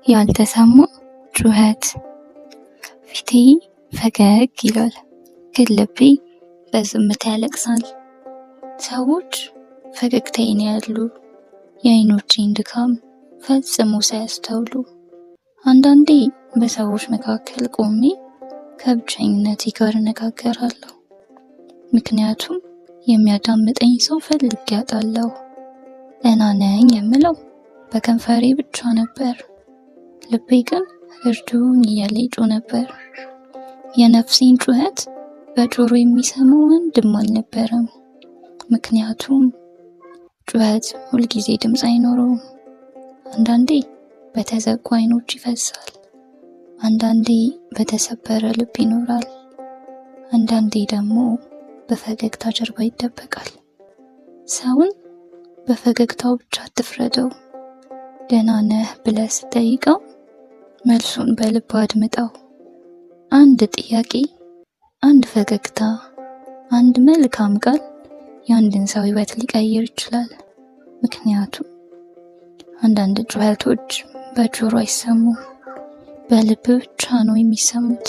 ያልተሰማ ጩኸት። ፊቴ ፈገግ ይላል፣ ግን ልቤ በዝምታ ያለቅሳል። ሰዎች ፈገግታዬን ያሉ የዓይኖቼን ድካም ፈጽሞ ሳያስተውሉ። አንዳንዴ በሰዎች መካከል ቆሜ ከብቸኝነቴ ጋር እነጋገራለሁ። ምክንያቱም የሚያዳምጠኝ ሰው ፈልጌ አጣለሁ። ደህና ነኝ የምለው በከንፈሬ ብቻ ነበር። ልቤ ግን እርዱኝ እያለ ይጮህ ነበር። የነፍሴን ጩኸት በጆሮ የሚሰማው አንድም አልነበረም። ምክንያቱም ጩኸት ሁልጊዜ ድምፅ አይኖረውም። አንዳንዴ በተዘጉ ዓይኖች ይፈሳል፣ አንዳንዴ በተሰበረ ልብ ይኖራል፣ አንዳንዴ ደግሞ በፈገግታ ጀርባ ይደበቃል። ሰውን በፈገግታው ብቻ አትፍረደው። ደህና ነህ ብለህ ስትጠይቀው መልሱን በልብ አድምጠው። አንድ ጥያቄ፣ አንድ ፈገግታ፣ አንድ መልካም ቃል የአንድን ሰው ሕይወት ሊቀይር ይችላል። ምክንያቱም አንዳንድ ጩኸቶች በጆሮ አይሰሙም፣ በልብ ብቻ ነው የሚሰሙት።